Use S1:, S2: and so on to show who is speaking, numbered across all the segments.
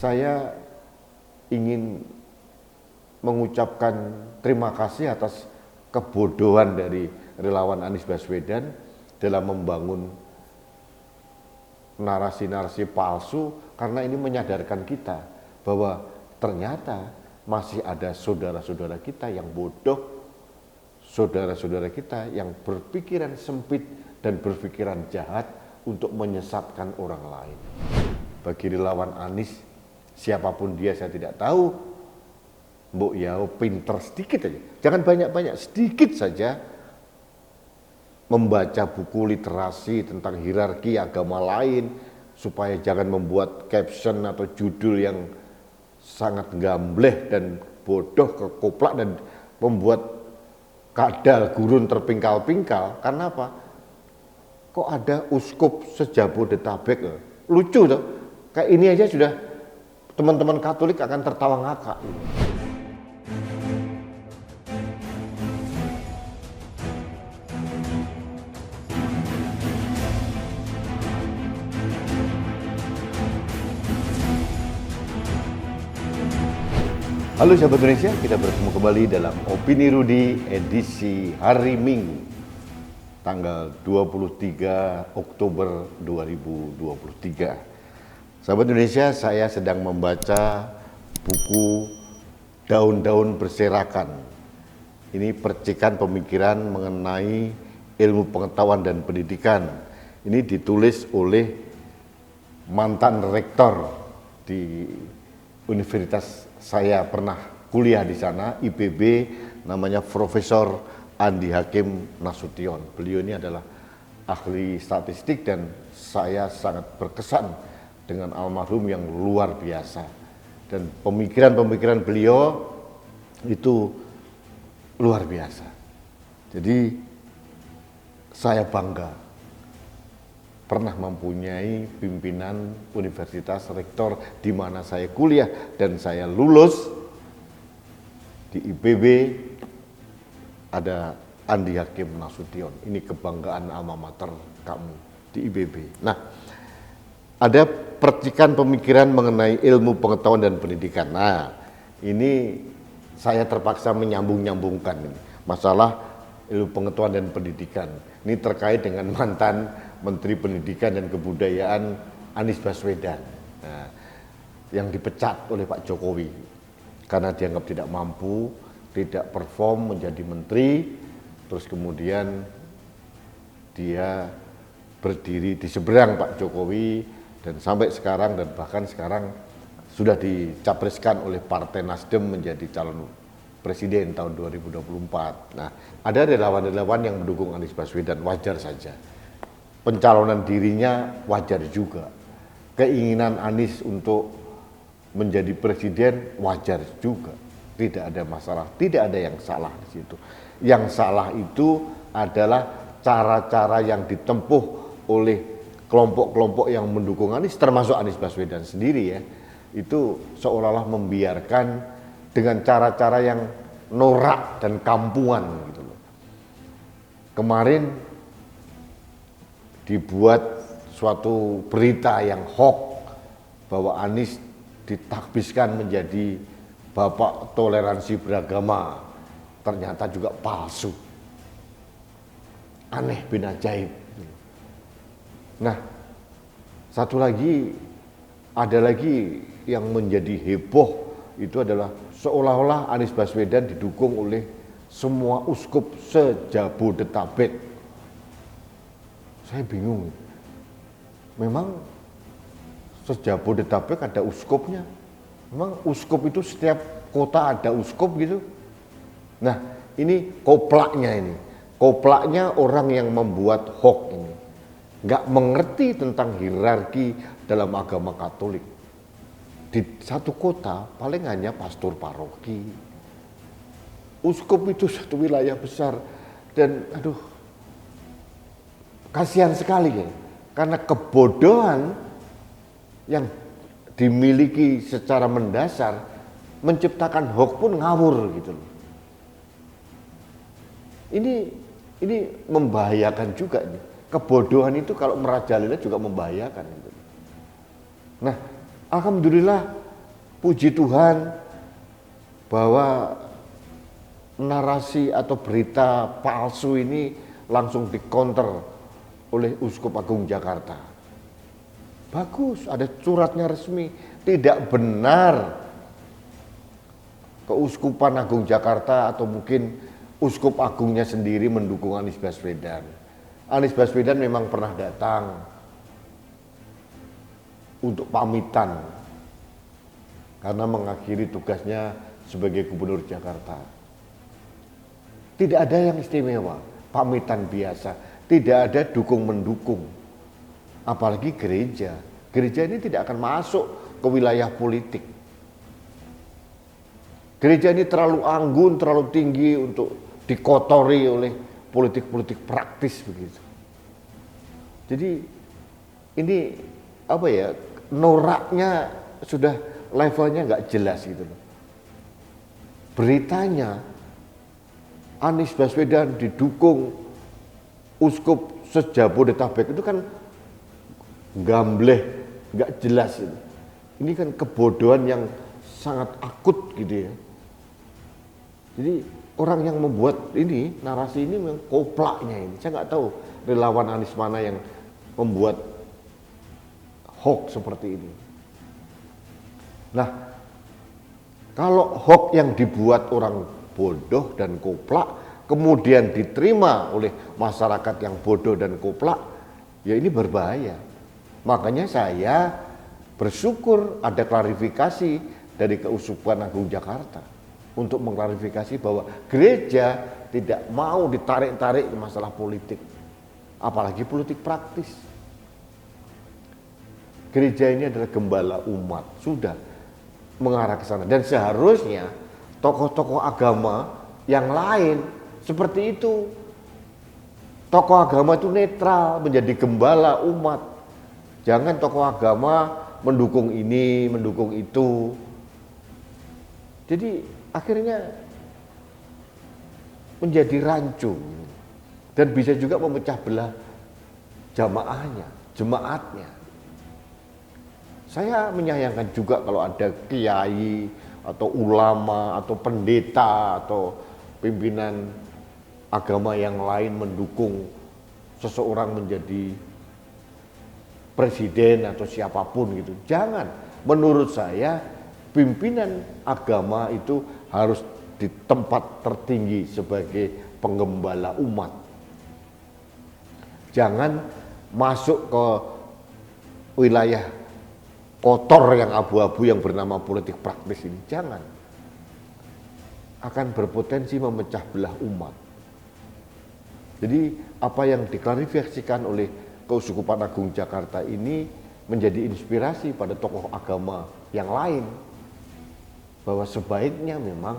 S1: saya ingin mengucapkan terima kasih atas kebodohan dari relawan Anies Baswedan dalam membangun narasi-narasi palsu, karena ini menyadarkan kita bahwa ternyata masih ada saudara-saudara kita yang bodoh, saudara-saudara kita yang berpikiran sempit dan berpikiran jahat untuk menyesatkan orang lain. Bagi relawan Anies, siapapun dia saya tidak tahu, mbok ya pinter sedikit aja, jangan banyak-banyak, sedikit saja membaca buku literasi tentang hierarki agama lain, supaya jangan membuat caption atau judul yang sangat gambleh dan bodoh, kekoplak, dan membuat kadal gurun terpingkal-pingkal. Karena apa? Kok ada uskup sejabodetabek? Lucu tuh, kayak ini aja sudah teman-teman Katolik akan tertawa ngakak. Halo sahabat Indonesia, kita bertemu kembali dalam Opini Rudi edisi hari Minggu, tanggal 23 Oktober 2023. Sahabat Indonesia, saya sedang membaca buku Daun-Daun Berserakan. Ini percikan pemikiran mengenai ilmu pengetahuan dan pendidikan. Ini ditulis oleh mantan rektor di Universitas saya pernah kuliah di sana, IPB, namanya Profesor Andi Hakim Nasution. Beliau ini adalah ahli statistik dan saya sangat berkesan dengan almarhum yang luar biasa. Dan pemikiran-pemikiran beliau itu luar biasa. Jadi saya bangga pernah mempunyai pimpinan universitas rektor di mana saya kuliah dan saya lulus di IPB, ada Andi Hakim Nasution. Ini kebanggaan alma mater kamu di IPB. Nah, ada percikan pemikiran mengenai ilmu pengetahuan dan pendidikan. Nah, ini saya terpaksa menyambung-nyambungkan ini masalah ilmu pengetahuan dan pendidikan. Ini terkait dengan mantan Menteri Pendidikan dan Kebudayaan Anies Baswedan, nah, yang dipecat oleh Pak Jokowi karena dianggap tidak mampu, tidak perform menjadi menteri. Terus kemudian dia berdiri di seberang Pak Jokowi dan sampai sekarang, dan bahkan sekarang sudah dicapreskan oleh Partai Nasdem menjadi calon presiden tahun 2024. Nah, ada relawan-relawan yang mendukung Anies Baswedan, wajar saja. Pencalonan dirinya wajar juga. Keinginan Anies untuk menjadi presiden wajar juga. Tidak ada masalah, tidak ada yang salah di situ. Yang salah itu adalah cara-cara yang ditempuh oleh kelompok-kelompok yang mendukung Anies, termasuk Anies Baswedan sendiri ya. Itu seolah-olah membiarkan dengan cara-cara yang norak dan kampungan gitu loh. Kemarin dibuat suatu berita yang hoax bahwa Anies ditakbiskan menjadi bapak toleransi beragama, ternyata juga palsu. Aneh bin ajaib. Nah, satu lagi, ada lagi yang menjadi heboh, itu adalah seolah-olah Anies Baswedan didukung oleh semua uskup se-Jabodetabek. Saya bingung, memang se-Jabodetabek ada uskupnya? Memang uskup itu setiap kota ada uskup gitu? Nah, ini koplaknya ini. Koplaknya orang yang membuat hoax ini. Nggak mengerti tentang hierarki dalam agama Katolik. Di satu kota paling hanya pastor paroki. Uskup itu satu wilayah besar. Dan aduh, kasihan sekali ya, karena kebodohan yang dimiliki secara mendasar menciptakan hoax pun ngawur gitu loh. Ini membahayakan juga nih. Kebodohan itu kalau merajalela juga membahayakan gitu. Nah, alhamdulillah puji Tuhan bahwa narasi atau berita palsu ini langsung dikonter oleh Uskup Agung Jakarta. Bagus, ada suratnya resmi. Tidak benar Keuskupan Agung Jakarta atau mungkin Uskup Agungnya sendiri mendukung Anies Baswedan. Anies Baswedan memang pernah datang untuk pamitan karena mengakhiri tugasnya sebagai Gubernur Jakarta. Tidak ada yang istimewa, pamitan biasa, tidak ada dukung-mendukung. Apalagi gereja. Gereja ini tidak akan masuk ke wilayah politik. Gereja ini terlalu anggun, terlalu tinggi untuk dikotori oleh politik-politik praktis begitu. Jadi ini apa ya, noraknya sudah levelnya nggak jelas gitu loh. Beritanya Anies Baswedan didukung uskup se-Jabodetabek itu kan gambleh, nggak jelas itu. Ini kan kebodohan yang sangat akut gitu ya. Jadi orang yang membuat ini, narasi ini memang koplaknya ini. Saya nggak tahu relawan Anies mana yang membuat hoax seperti ini. Nah, kalau hoax yang dibuat orang bodoh dan koplak, kemudian diterima oleh masyarakat yang bodoh dan koplak, ya ini berbahaya. Makanya saya bersyukur ada klarifikasi dari Keuskupan Agung Jakarta untuk mengklarifikasi bahwa gereja tidak mau ditarik-tarik ke masalah politik, apalagi politik praktis. Gereja ini adalah gembala umat, sudah mengarah ke sana, dan seharusnya tokoh-tokoh agama yang lain seperti itu. Tokoh agama itu netral, menjadi gembala umat. Jangan tokoh agama mendukung ini, mendukung itu. Jadi akhirnya menjadi rancu dan bisa juga memecah belah jemaatnya. Saya menyayangkan juga kalau ada kiai atau ulama atau pendeta atau pimpinan agama yang lain mendukung seseorang menjadi presiden atau siapapun gitu. Jangan. Menurut saya pimpinan agama itu harus di tempat tertinggi sebagai penggembala umat. Jangan masuk ke wilayah kotor yang abu-abu yang bernama politik praktis ini. Jangan. Akan berpotensi memecah belah umat. Jadi apa yang diklarifikasikan oleh Keuskupan Agung Jakarta ini menjadi inspirasi pada tokoh agama yang lain, bahwa sebaiknya memang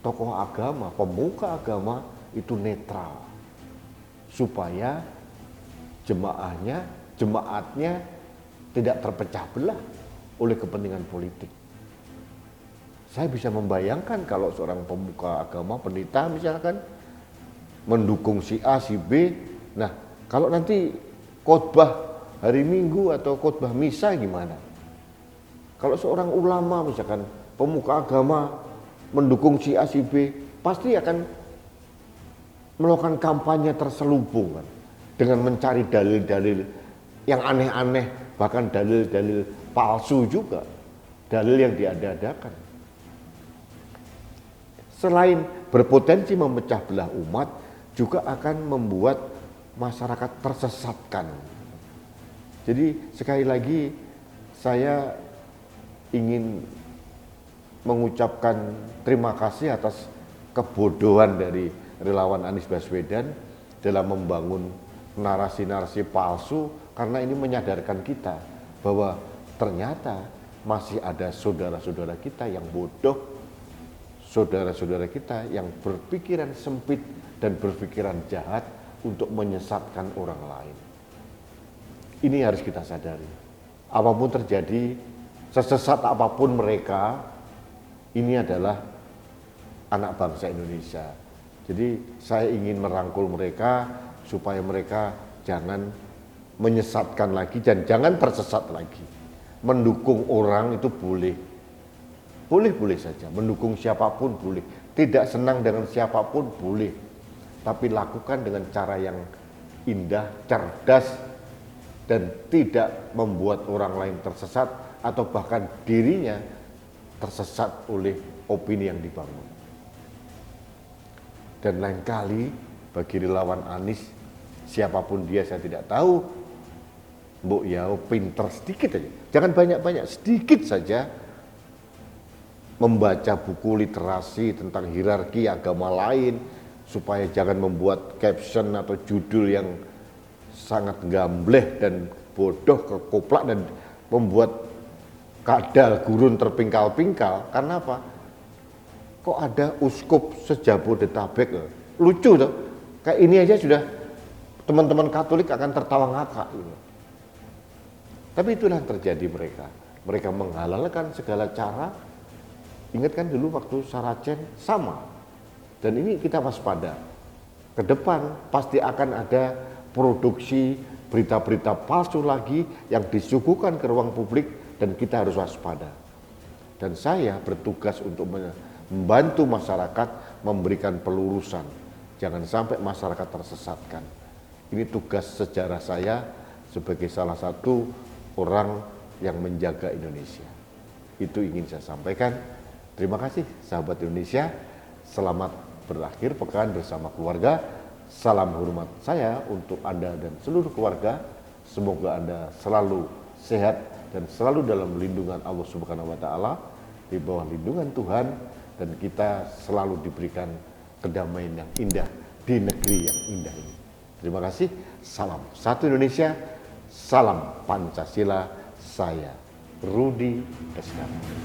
S1: tokoh agama, pemuka agama itu netral, supaya jemaatnya tidak terpecah belah oleh kepentingan politik. Saya bisa membayangkan kalau seorang pemuka agama, pendeta misalkan, mendukung si A, si B. Nah, kalau nanti khotbah hari Minggu atau khotbah misa gimana? Kalau seorang ulama misalkan, pemuka agama mendukung si A, si B, pasti akan melakukan kampanye terselubung kan, dengan mencari dalil-dalil yang aneh-aneh, bahkan dalil-dalil palsu juga, dalil yang diada-adakan. Selain berpotensi memecah belah umat, juga akan membuat masyarakat tersesatkan. Jadi sekali lagi saya ingin mengucapkan terima kasih atas kebodohan dari relawan Anies Baswedan dalam membangun narasi-narasi palsu, karena ini menyadarkan kita bahwa ternyata masih ada saudara-saudara kita yang bodoh, saudara-saudara kita yang berpikiran sempit dan berpikiran jahat untuk menyesatkan orang lain. Ini harus kita sadari. Apapun terjadi, sesesat apapun mereka, ini adalah anak bangsa Indonesia. Jadi saya ingin merangkul mereka supaya mereka jangan menyesatkan lagi dan jangan tersesat lagi. Mendukung orang itu boleh, boleh-boleh saja, mendukung siapapun boleh, tidak senang dengan siapapun boleh, tapi lakukan dengan cara yang indah, cerdas, dan tidak membuat orang lain tersesat atau bahkan dirinya tersesat oleh opini yang dibangun. Dan lain kali bagi relawan Anies, siapapun dia saya tidak tahu, mbok ya pinter sedikit aja, jangan banyak-banyak, sedikit saja membaca buku literasi tentang hierarki agama lain, supaya jangan membuat caption atau judul yang sangat gambleh dan bodoh, kekoplak, dan membuat kadal gurun terpingkal-pingkal. Karena apa? Kok ada uskup sejabodetabek? Lucu tuh, kayak ini aja sudah teman-teman Katolik akan tertawa ngakak gitu. Tapi itulah yang terjadi mereka menghalalkan segala cara. Ingat kan dulu waktu Saracen sama. Dan ini kita waspada. Ke depan pasti akan ada produksi berita-berita palsu lagi yang disuguhkan ke ruang publik, dan kita harus waspada. Dan saya bertugas untuk membantu masyarakat, memberikan pelurusan. Jangan sampai masyarakat tersesatkan. Ini tugas sejarah saya sebagai salah satu orang yang menjaga Indonesia. Itu ingin saya sampaikan. Terima kasih sahabat Indonesia. Selamat berakhir pekan bersama keluarga. Salam hormat saya untuk Anda dan seluruh keluarga. Semoga Anda selalu sehat dan selalu dalam lindungan Allah Subhanahu wa taala, di bawah lindungan Tuhan, dan kita selalu diberikan kedamaian yang indah di negeri yang indah ini. Terima kasih. Salam satu Indonesia, salam Pancasila. Saya Rudi Eskandar.